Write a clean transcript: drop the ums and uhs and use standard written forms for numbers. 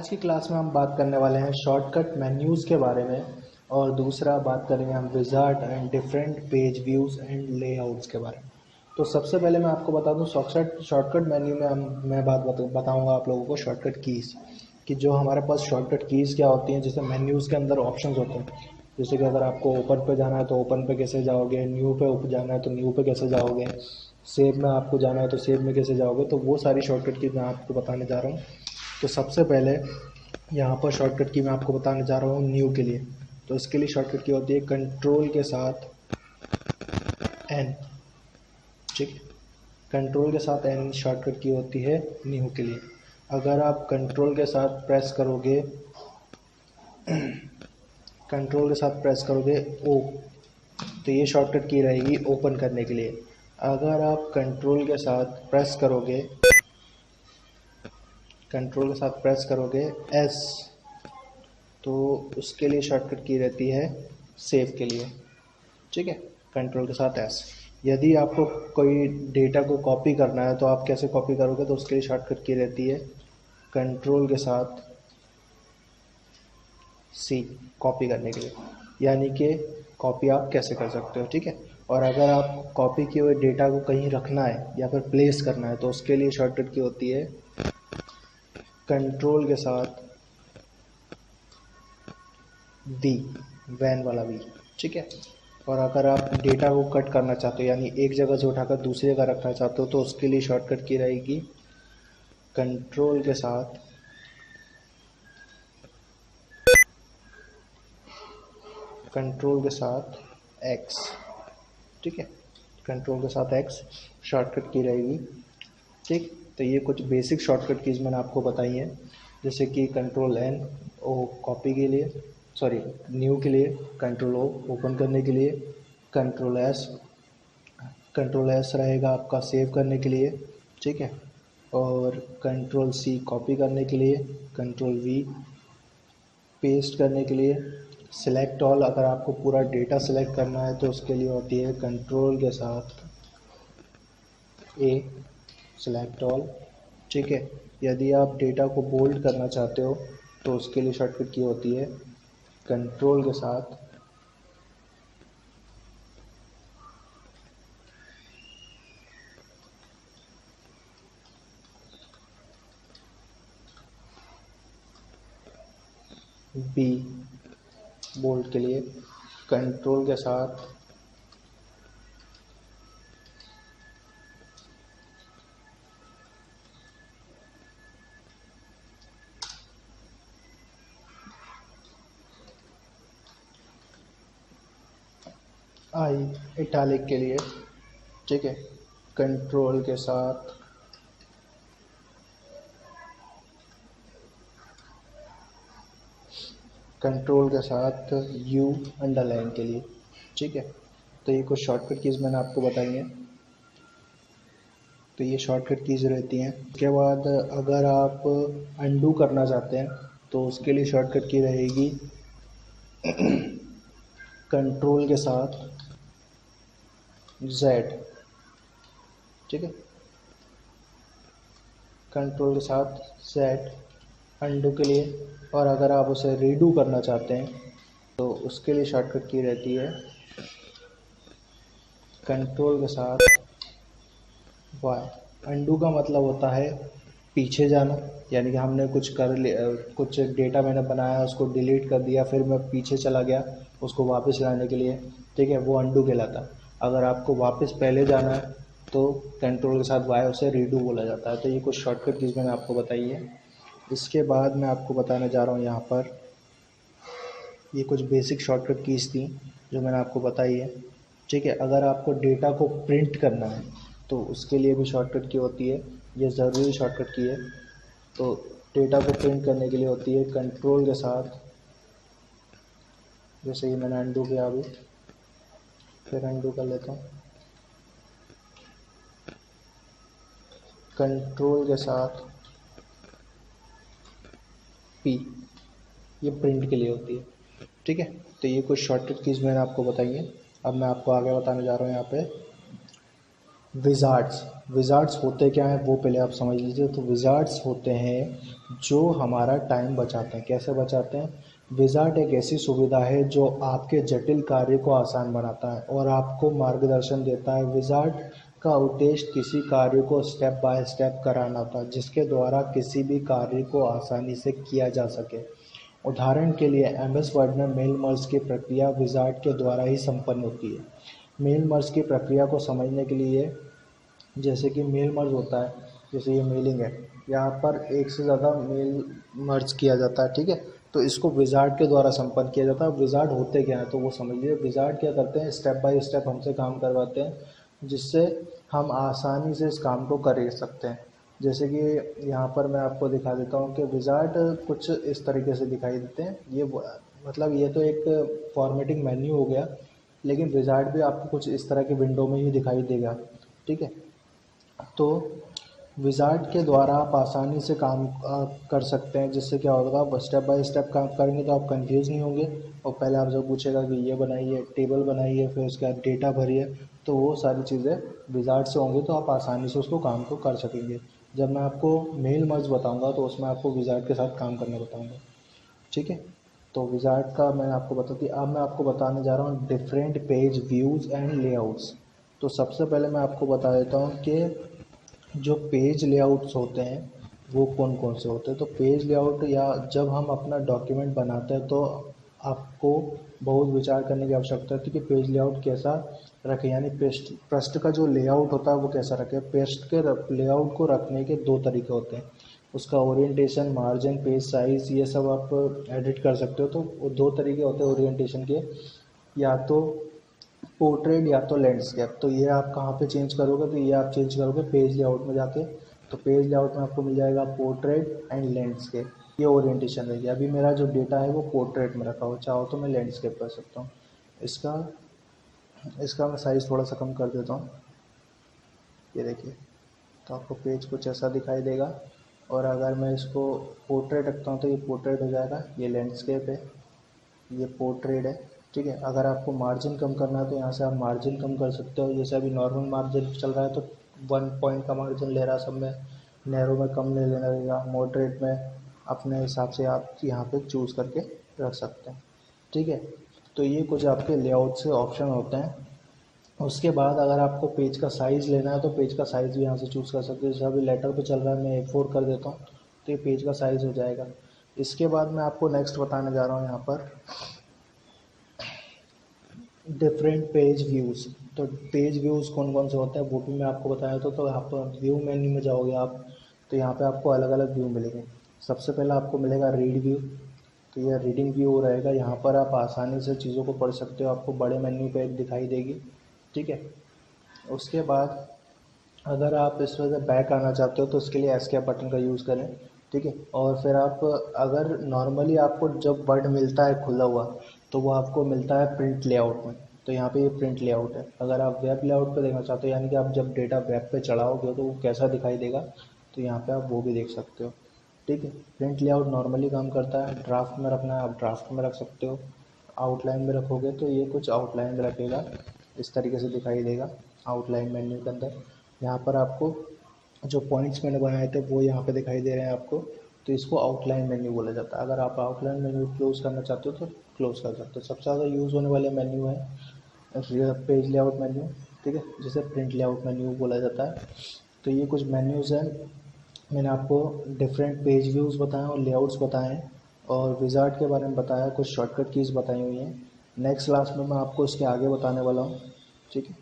आज की क्लास में हम बात करने वाले हैं शॉर्टकट मेन्यूज़ के बारे में और दूसरा बात करेंगे हम wizard and different page views and layouts के बारे में। तो सबसे पहले मैं आपको बता दूं शॉर्टकट मेन्यू में मैं बताऊंगा आप लोगों को शॉर्टकट कीज़ कि जो हमारे पास शॉर्टकट कीज़ क्या होती हैं। जैसे मेन्यूज़ के अंदर ऑप्शंस होते हैं, जैसे कि अगर आपको ओपन पे जाना है तो ओपन पे कैसे जाओगे, न्यू पे जाना है तो न्यू पे कैसे जाओगे, सेव में आपको जाना है तो सेव में कैसे जाओगे। तो वो सारी शॉर्टकट कीज़ मैं आपको बताने जा रहा हूँ। तो सबसे पहले यहाँ पर शॉर्टकट की मैं आपको बताने जा रहा हूँ न्यू के लिए। तो इसके लिए शॉर्टकट की होती है कंट्रोल के साथ एन, ठीक है। कंट्रोल के साथ एन शॉर्टकट की होती है न्यू के लिए। अगर आप कंट्रोल के साथ प्रेस करोगे ओ, तो ये शॉर्टकट की रहेगी ओपन करने के लिए। अगर आप कंट्रोल के साथ प्रेस करोगे एस, तो उसके लिए शॉर्टकट की रहती है सेव के लिए, ठीक है। कंट्रोल के साथ एस। यदि आपको कोई डेटा को कॉपी करना है तो आप कैसे कॉपी करोगे, तो उसके लिए शॉर्टकट की रहती है कंट्रोल के साथ सी, कॉपी करने के लिए। यानी कि कॉपी आप कैसे कर सकते हो, ठीक है। और अगर आप कॉपी किए हुए डेटा को कहीं रखना है या फिर प्लेस करना है तो उसके लिए शॉर्टकट की होती है कंट्रोल के साथ वी, वैन वाला वी, ठीक है। और अगर आप डेटा को कट करना चाहते हो यानी एक जगह से उठाकर दूसरी जगह रखना चाहते हो तो उसके लिए शॉर्टकट की रहेगी कंट्रोल के साथ एक्स, ठीक है। कंट्रोल के साथ एक्स शॉर्टकट की रहेगी, ठीक। तो ये कुछ बेसिक शॉर्टकट कीज मैंने आपको बताई हैं, जैसे कि कंट्रोल एन ओ कॉपी के लिए, सॉरी न्यू के लिए, कंट्रोल ओ ओपन करने के लिए, कंट्रोल एस रहेगा आपका सेव करने के लिए, ठीक है। और कंट्रोल सी कॉपी करने के लिए, कंट्रोल वी पेस्ट करने के लिए, सिलेक्ट ऑल अगर आपको पूरा डेटा सेलेक्ट करना है तो उसके लिए होती है कंट्रोल के साथ ए, सिलेक्ट ऑल, ठीक है। यदि आप डेटा को बोल्ड करना चाहते हो तो उसके लिए शॉर्टकट की होती है कंट्रोल के साथ बी, बोल्ड के लिए, कंट्रोल के साथ आई, इटैलिक के लिए, ठीक है। कंट्रोल के साथ यू, अंडरलाइन के लिए, ठीक है। तो ये कुछ शॉर्टकट कीज़ मैंने आपको बताई हैं। तो ये शॉर्टकट कीज़ रहती हैं। उसके बाद अगर आप अंडू करना चाहते हैं तो उसके लिए शॉर्टकट की रहेगी कंट्रोल के साथ जेड, ठीक है। कंट्रोल के साथ जेड अंडू के लिए। और अगर आप उसे रीडू करना चाहते हैं तो उसके लिए शॉर्टकट की रहती है कंट्रोल के साथ वाई। अंडू का मतलब होता है पीछे जाना, यानी कि हमने कुछ कर लिया, कुछ डेटा मैंने बनाया उसको डिलीट कर दिया, फिर मैं पीछे चला गया उसको वापस लाने के लिए, ठीक है, वो अंडू कहलाता है। अगर आपको वापस पहले जाना है तो कंट्रोल के साथ वाई, उसे रीडू बोला जाता है। तो ये कुछ शॉर्टकट कीज़ मैंने आपको बताई है। इसके बाद मैं आपको बताने जा रहा हूँ यहाँ पर, ये कुछ बेसिक शॉर्टकट कीज़ थी जो मैंने आपको बताई है, ठीक है। अगर आपको डेटा को प्रिंट करना है तो उसके लिए भी शॉर्टकट की होती है, ये ज़रूरी शॉर्टकट की है। तो डेटा को प्रिंट करने के लिए होती है कंट्रोल के साथ, जैसे कि मैंने अंडू किया अभी, फिर अंडू कर लेता हूँ, कंट्रोल के साथ पी, ये प्रिंट के लिए होती है, ठीक है। तो ये कुछ शॉर्टकट कीज़ मैंने आपको बताई है। अब मैं आपको आगे बताने जा रहा हूँ यहाँ पे विज़ार्ड्स, विज़ार्ड्स होते क्या हैं वो पहले आप समझ लीजिए। तो विज़ार्ड्स होते हैं जो हमारा टाइम बचाते हैं। कैसे बचाते हैं? विज़ार्ड एक ऐसी सुविधा है जो आपके जटिल कार्य को आसान बनाता है और आपको मार्गदर्शन देता है। विज़ार्ड का उद्देश्य किसी कार्य को स्टेप बाय स्टेप कराना था, जिसके द्वारा किसी भी कार्य को आसानी से किया जा सके। उदाहरण के लिए एमएस वर्ड में मेल मर्ज की प्रक्रिया विज़ार्ड के द्वारा ही संपन्न होती है। मेल मर्ज की प्रक्रिया को समझने के लिए, जैसे कि मेल मर्ज होता है, जैसे ये मेलिंग है, यहाँ पर एक से ज़्यादा मेल मर्ज किया जाता है, ठीक है। तो इसको विज़ार्ड के द्वारा संपन्न किया जाता है। विज़ार्ड होते क्या हैं तो वो समझ लीजिए। विज़ार्ड क्या करते हैं, स्टेप बाय स्टेप हमसे काम करवाते हैं, जिससे हम आसानी से इस काम को कर सकते हैं। जैसे कि यहाँ पर मैं आपको दिखा देता हूँ कि विज़ार्ड कुछ इस तरीके से दिखाई देते हैं। मतलब ये तो एक फॉर्मेटिंग मेन्यू हो गया, लेकिन विज़ार्ड भी आपको कुछ इस तरह की विंडो में ही दिखाई देगा, ठीक है। तो विज़ार्ड के द्वारा आप आसानी से काम कर सकते हैं, जिससे क्या होगा, आप स्टेप बाय स्टेप काम करेंगे तो आप कंफ्यूज नहीं होंगे। और पहले आप जब पूछेगा कि ये बनाइए, टेबल बनाइए, फिर उसके बाद डेटा भरिए, तो वो सारी चीज़ें विज़ार्ड से होंगी, तो आप आसानी से उसको काम को कर सकेंगे। जब मैं आपको मेल मर्ज बताऊंगा तो उसमें आपको विज़ार्ड के साथ काम करना बताऊंगा, ठीक है। तो विज़ार्ड का मैंने आपको बता दिया। अब मैं आपको बताने जा रहा हूँ different page views and layouts. तो सबसे पहले मैं आपको बता देता हूँ कि जो पेज लेआउट्स होते हैं वो कौन कौन से होते हैं। तो पेज लेआउट, या जब हम अपना डॉक्यूमेंट बनाते हैं तो आपको बहुत विचार करने की आवश्यकता होती है कि पेज लेआउट कैसा रखें, यानी पृष्ठ पृष्ठ का जो लेआउट होता है वो कैसा रखें। पृष्ठ के लेआउट को रखने के दो तरीके होते हैं, उसका ओरिएंटेशन, मार्जिन, पेज साइज़, ये सब आप एडिट कर सकते हो। तो वो दो तरीके होते हैं ओरिएंटेशन के, या तो पोर्ट्रेट या तो लैंडस्केप। तो ये आप कहाँ पे चेंज करोगे, तो ये आप चेंज करोगे पेज लेआउट में जाके। तो पेज लेआउट में आपको मिल जाएगा पोर्ट्रेट एंड लैंडस्केप, ये ओरिएंटेशन रहेगी। अभी मेरा जो डेटा है वो पोर्ट्रेट में रखा हो, चाहो तो मैं लैंडस्केप कर सकता हूँ। इसका इसका मैं साइज़ थोड़ा सा कम कर देता हूँ, ये देखिए। तो आपको पेज कुछ ऐसा दिखाई देगा। और अगर मैं इसको पोर्ट्रेट रखता हूँ तो ये पोर्ट्रेट हो जाएगा, ये लैंडस्केप है, ये पोर्ट्रेट है, ठीक है। अगर आपको मार्जिन कम करना है तो यहाँ से आप मार्जिन कम कर सकते हो। जैसे अभी नॉर्मल मार्जिन चल रहा है तो 1 पॉइंट का मार्जिन ले रहा है सब में, नैरो में कम ले लेना रहेगा, मॉडरेट में अपने हिसाब से आप यहाँ पे चूज़ करके रख सकते हैं, ठीक है। तो ये कुछ आपके लेआउट से ऑप्शन होते हैं। उसके बाद अगर आपको पेज का साइज़ लेना है तो पेज का साइज़ भी यहाँ से चूज़ कर सकते हो। जैसे अभी लेटर पे चल रहा है, मैं A4 कर देता हूँ तो ये पेज का साइज़ हो जाएगा। इसके बाद मैं आपको नेक्स्ट बताने जा रहा हूँ यहाँ पर डिफरेंट पेज व्यूज़। तो पेज व्यूज़ कौन कौन से होते हैं वो भी मैं आपको बताया था। तो आप व्यू मेन्यू में जाओगे आप, तो यहाँ पे आपको अलग अलग व्यू मिलेंगे। सबसे पहला आपको मिलेगा रीड व्यू। तो यह रीडिंग व्यू रहेगा, यहाँ पर आप आसानी से चीज़ों को पढ़ सकते हो, आपको बड़े मेन्यू पे दिखाई देगी, ठीक है। उसके बाद अगर आप इस वजह बैक आना चाहते हो तो उसके लिए एस्केप बटन का यूज़ करें, ठीक है। और फिर आप, अगर नॉर्मली आपको जब वर्ड मिलता है खुला हुआ तो वो आपको मिलता है प्रिंट लेआउट में। तो यहाँ पे ये प्रिंट लेआउट है। अगर आप वेब लेआउट पे देखना चाहते हो, यानी कि आप जब डेटा वेब पे चढ़ाओगे तो वो कैसा दिखाई देगा, तो यहाँ पे आप वो भी देख सकते हो, ठीक है। प्रिंट लेआउट नॉर्मली काम करता है, ड्राफ्ट में रखना है आप ड्राफ्ट में रख सकते हो, आउटलाइन में रखोगे तो ये कुछ आउटलाइन में रखेगा, इस तरीके से दिखाई देगा आउटलाइन मेन्यू के अंदर। यहाँ पर आपको जो पॉइंट्स मैंने बनाए थे वो यहाँ पे दिखाई दे रहे हैं आपको, तो इसको आउटलाइन मेन्यू बोला जाता है। अगर आप आउटलाइन मेन्यू क्लोज करना चाहते हो तो क्लोज कर सकते हो। सबसे ज़्यादा यूज़ होने वाले मेन्यू है पेज लेआउट मेन्यू, ठीक है, जिसे प्रिंट लेआउट मेन्यू बोला जाता है। तो ये कुछ मेन्यूज़ हैं, मैंने आपको डिफरेंट पेज व्यूज़ बताए और लेआउट्स बताए हैं, और विज़ार्ड के बारे में बताया, कुछ शॉर्टकट कीज़ बताई हुई हैं। नेक्स्ट क्लास में मैं आपको इसके आगे बताने वाला हूँ, ठीक है।